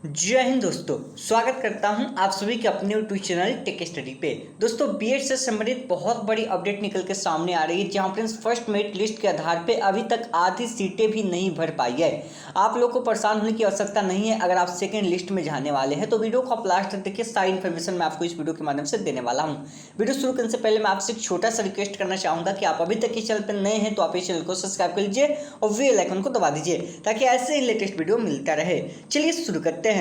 जय हिंद दोस्तों, स्वागत करता हूं आप सभी के अपने यूट्यूब चैनल टेक स्टडी पे। दोस्तों, बीएड से संबंधित बहुत बड़ी अपडेट निकल के सामने आ रही है, जहां फ्रेंड्स फर्स्ट मेरिट लिस्ट के आधार पे अभी तक आधी सीटें भी नहीं भर पाई है। आप लोग को परेशान होने की आवश्यकता नहीं है। अगर आप सेकेंड लिस्ट में जाने वाले हैं तो वीडियो को आप लास्ट तक देखिए, सारी इन्फॉर्मेशन मैं आपको इस वीडियो के माध्यम से देने वाला हूँ। वीडियो शुरू करने से पहले मैं आपसे एक छोटा सा रिक्वेस्ट करना चाहूँगा कि आप अभी तक इस चैनल पर नए हैं तो आप इस चैनल को सब्सक्राइब कर लीजिए और बेल आइकन को दबा दीजिए, ताकि ऐसे ही लेटेस्ट वीडियो मिलता रहे। चलिए शुरू करते हैं।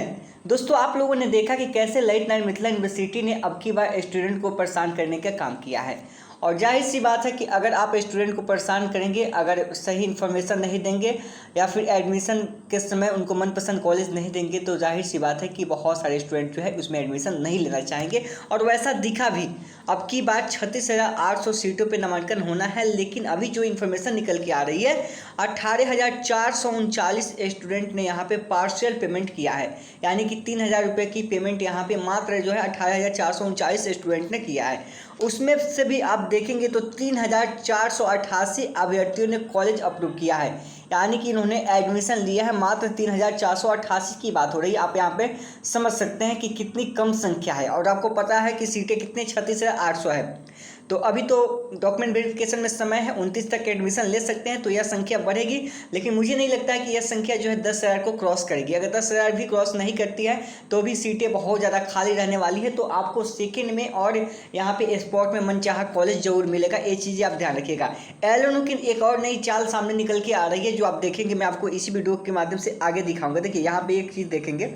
दोस्तों, आप लोगों ने देखा कि कैसे ललित नारायण मिथिला यूनिवर्सिटी ने अब की बार स्टूडेंट को परेशान करने का काम किया है। और जाहिर सी बात है कि अगर आप स्टूडेंट को परेशान करेंगे, अगर सही इन्फॉर्मेशन नहीं देंगे या फिर एडमिशन के समय उनको मनपसंद कॉलेज नहीं देंगे, तो जाहिर सी बात है कि बहुत सारे स्टूडेंट जो है उसमें एडमिशन नहीं लेना चाहेंगे। और वैसा दिखा भी। अब की बार 36,800 सीटों पर नामांकन होना है, लेकिन अभी जो इन्फॉर्मेशन निकल के आ रही है, 18,439 स्टूडेंट ने यहाँ पे पार्शियल पेमेंट किया है। यानी कि 3,000 रुपये की पेमेंट यहाँ पे मात्र जो है 18,439 स्टूडेंट ने किया है। उसमें से भी आप देखेंगे तो 3,488 अभ्यर्थियों ने कॉलेज अप्रूव किया है। यानी कि इन्होंने एडमिशन लिया है। मात्र 3,488 की बात हो रही है। आप यहाँ पे समझ सकते हैं कि कितनी कम संख्या है। और आपको पता है कि सीटें कितनी 36,800 है। तो अभी तो डॉक्यूमेंट वेरिफिकेशन में समय है, 29 तक एडमिशन ले सकते हैं, तो यह संख्या बढ़ेगी। लेकिन मुझे नहीं लगता है कि यह संख्या जो है 10,000 को क्रॉस करेगी। अगर 10,000 भी क्रॉस नहीं करती है तो भी सीटें बहुत ज़्यादा खाली रहने वाली है। तो आपको सेकेंड में और यहाँ पे स्पॉट में मनचाहा कॉलेज जरूर मिलेगा। ये चीज़ें आप ध्यान रखिएगा। एलएनयू की एक और नई चाल सामने निकल के आ रही है, जो आप देखेंगे। मैं आपको इसी वीडियो के माध्यम से आगे दिखाऊंगा। देखिए, यहाँ पे एक चीज़ देखेंगे,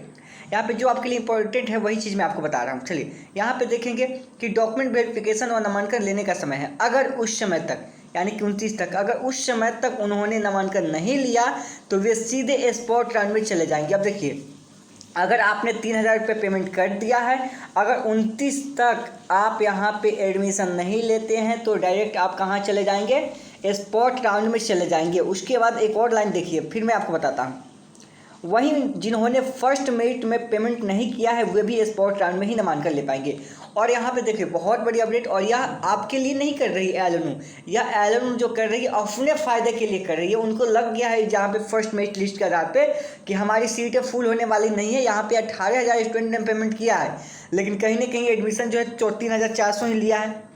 यहाँ पे जो आपके लिए इंपॉर्टेंट है वही चीज़ मैं आपको बता रहा हूँ। चलिए, यहाँ पे देखेंगे कि डॉक्यूमेंट वेरिफिकेशन और नामांकन लेने का समय है। अगर उस समय तक, यानी कि 29 तक, अगर उस समय तक उन्होंने नामांकन नहीं लिया तो वे सीधे स्पॉट राउंड में चले जाएंगे। अब देखिए, अगर आपने 3,000 रुपये पेमेंट कर दिया है, अगर 29 तक आप यहाँ पे एडमिशन नहीं लेते हैं तो डायरेक्ट आप कहाँ चले जाएंगे? स्पॉट राउंड में चले जाएंगे। उसके बाद एक और लाइन देखिए, फिर मैं आपको बताता हूँ। वहीं जिन्होंने फर्स्ट मेरिट में पेमेंट नहीं किया है वे भी स्पॉट राउंड में ही नामांकन ले पाएंगे। और यहाँ पे देखिए, बहुत बड़ी अपडेट। और यह आपके लिए नहीं कर रही है एलएनयू, यह एलएनयू जो कर रही है अपने फ़ायदे के लिए कर रही है। उनको लग गया है जहाँ पे फर्स्ट मेरिट लिस्ट के आधार पे कि हमारी सीटें फुल होने वाली नहीं है। यहाँ पे 18,000 स्टूडेंट ने पेमेंट किया है, लेकिन कहीं ना कहीं एडमिशन जो है 34,400 ही लिया है।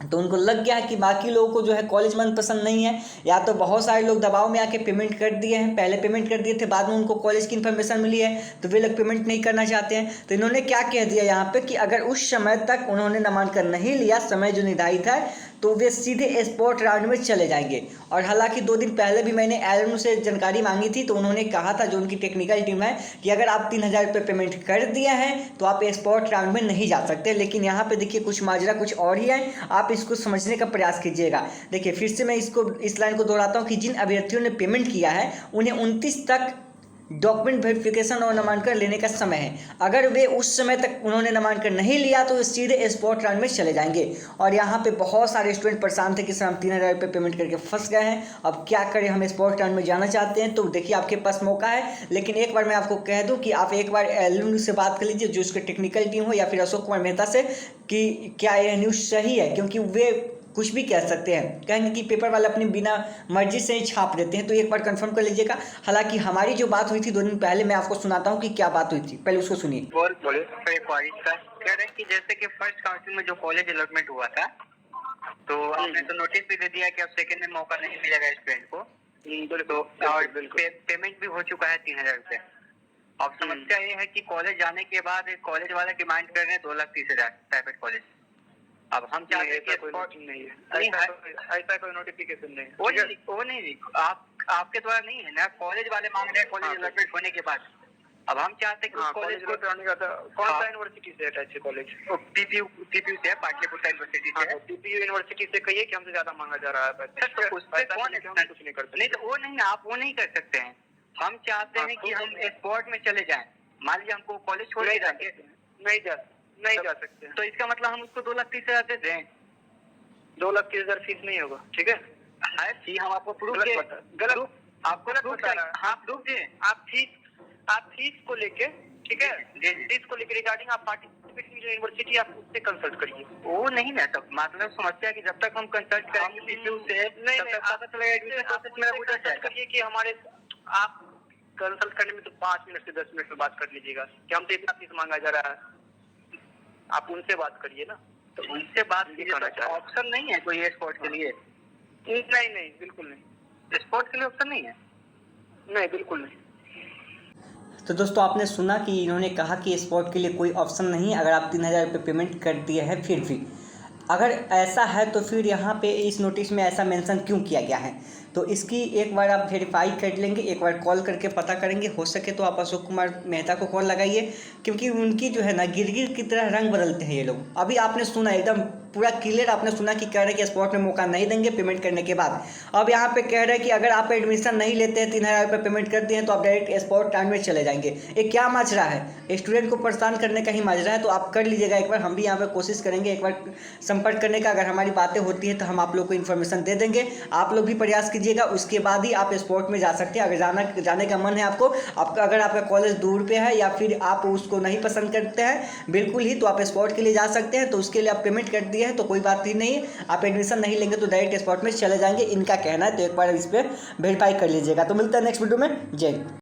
तो उनको लग गया है कि बाकी लोगों को जो है कॉलेज मनपसंद नहीं है, या तो बहुत सारे लोग दबाव में आके पेमेंट कर दिए हैं, पहले पेमेंट कर दिए थे, बाद में उनको कॉलेज की इन्फॉर्मेशन मिली है तो वे लोग पेमेंट नहीं करना चाहते हैं। तो इन्होंने क्या कह दिया यहाँ पे कि अगर उस समय तक उन्होंने नामांकन नहीं लिया, समय जो निर्धारित है, तो वे सीधे स्पॉट राउंड में चले जाएंगे। और हालांकि 2 दिन पहले भी मैंने एलएनयू से जानकारी मांगी थी, तो उन्होंने कहा था, जो उनकी टेक्निकल टीम है, कि अगर आप 3,000 रुपये पेमेंट कर दिया है तो आप स्पॉट राउंड में नहीं जा सकते। लेकिन यहाँ पे देखिए, कुछ माजरा कुछ और ही है। आप इसको समझने का प्रयास कीजिएगा। देखिए, फिर से मैं इस लाइन को दोहराता हूँ कि जिन अभ्यर्थियों ने पेमेंट किया है उन्हें 29 तक डॉक्यूमेंट वेरिफिकेशन और नामांकन लेने का समय है। अगर वे उस समय तक उन्होंने नामांकन नहीं लिया तो वे सीधे स्पॉट राउंड में चले जाएंगे। और यहाँ पे बहुत सारे स्टूडेंट परेशान थे कि सर हम 3,000 रुपये पेमेंट करके फंस गए हैं, अब क्या करें, हम स्पॉट राउंड में जाना चाहते हैं। तो देखिए, आपके पास मौका है। लेकिन एक बार मैं आपको कह दूँ कि आप एक बार एलएनयू से बात कर लीजिए, जो उसके टेक्निकल टीम हो, या फिर अशोक कुमार मेहता से, कि क्या यह न्यूज़ सही है। क्योंकि वे कुछ भी कह सकते हैं, कहेंगे कि पेपर वाले अपनी बिना मर्जी से ही छाप देते हैं। तो एक बार कंफर्म कर लीजिएगा। हालांकि हमारी जो बात हुई थी 2 दिन पहले, मैं आपको सुनाता हूं कि क्या बात हुई थी, पहले उसको सुनिए। कह रहे कि जैसे कि फर्स्ट काउंसिल में जो कॉलेज अलॉटमेंट हुआ था, तो आपने तो नोटिस भी दे दिया कि अब सेकंड में मौका नहीं मिलेगा स्टूडेंट को। तो और पेमेंट भी हो चुका है 3,000 रुपये। अब समस्या ये है कि कॉलेज जाने के बाद कॉलेज वाले डिमांड कर रहे हैं 2,30,000 प्राइवेट कॉलेज। अब हम चाहते हैं कि ऐसा कोई नोटिफिकेशन नहीं, वो नहीं, आपके द्वारा नहीं है ना, कॉलेज वाले मांग रहे हैं कॉलेज अलॉटमेंट होने के बाद। अब हम चाहते हैं कि कॉलेज को कौन सा यूनिवर्सिटी से अटैच है कॉलेज? टीपीयू से है, पाटलिपुत्र यूनिवर्सिटी से। टीपीयू यूनिवर्सिटी से कहिए कि हमसे ज्यादा मांगा जा रहा है पैसा। तो उस पे कौन कुछ नहीं करते। नहीं, तो वो नहीं, आप वो नहीं कर सकते हैं। हम चाहते हैं कि हम स्पॉट में चले जाएं। मान लीजिए हमको कॉलेज छोड़ के जाएंगे, नहीं जा सकते। तो इसका मतलब हम उसको 2,30,000 दे दें। 2,30,000 फीस नहीं होगा, ठीक है? फी हम आपको प्रूफ दे, गलत आपको प्रूफ चाहिए। हाँ, प्रूफ दे। आप फीस को लेके, ठीक है, फीस को लेके रिगार्डिंग आप पार्टिसिपेट यूनिवर्सिटी आप उससे कंसल्ट करिए। वो नहीं ना, तो मतलब समस्या है कि जब तक हम कंसल्ट करेंगे टीपीयू से, नहीं, तब तक पता चलेगा एडमिशन प्रोसेस मेरा बुझा जाएगा। करिए कि हमारे आप कंसल्ट करने में तो 5 मिनट से 10 मिनट में बात कर लीजिएगा कि हम तो इतना फीस मांगा जा रहा है, आप उनसे बात करिए ना। तो उनसे बात ये कीजिए, कहना तो चाह रहे हैं। ऑप्शन नहीं है कोई स्पोर्ट के लिए? नहीं नहीं बिल्कुल नहीं, स्पोर्ट के लिए ऑप्शन नहीं है? नहीं बिल्कुल नहीं। तो दोस्तों आपने सुना कि इन्होंने कहा कि स्पॉट के लिए कोई ऑप्शन नहीं है अगर आप 3,000 रुपये पेमेंट कर दिए हैं। फिर भी अगर ऐसा है तो फिर यहाँ पे इस नोटिस में ऐसा मेंशन क्यों किया गया है, तो इसकी एक बार आप वेरीफाई कर लेंगे, एक बार कॉल करके पता करेंगे। हो सके तो आप अशोक कुमार मेहता को कॉल लगाइए, क्योंकि उनकी जो है ना गिरगिट की तरह रंग बदलते हैं ये लोग। अभी आपने सुना एकदम पूरा क्लियर आपने सुना कि कह रहे हैं कि स्पॉट में मौका नहीं देंगे पेमेंट करने के बाद। अब यहाँ पे कह रहे हैं कि अगर आप एडमिशन नहीं लेते हैं, 3,000 रुपये पेमेंट करते हैं, तो आप डायरेक्ट स्पॉट टाइम में चले जाएंगे। ये क्या माजरा है? स्टूडेंट को परेशान करने का ही माजरा है। तो आप कर लीजिएगा एक बार, हम भी यहाँ पे कोशिश करेंगे एक बार संपर्क करने का। अगर हमारी बातें होती है तो हम आप लोग को इन्फॉर्मेशन दे देंगे, आप लोग भी प्रयास कीजिएगा, उसके बाद ही आप स्पोर्ट में जा सकते हैं। अगर जाने का मन है आपको, अगर आपका कॉलेज दूर पे है या फिर आप उसको नहीं पसंद करते हैं बिल्कुल ही, तो आप स्पोर्ट के लिए जा सकते हैं। तो उसके लिए आप पेमेंट कर दिए हैं तो कोई बात ही नहीं है, आप एडमिशन नहीं लेंगे तो डायरेक्ट स्पोर्ट में चले जाएंगे, इनका कहना है। तो एक बार इस पर वेरीफाई कर लीजिएगा। तो मिलता है नेक्स्ट वीडियो में। जय हिंद।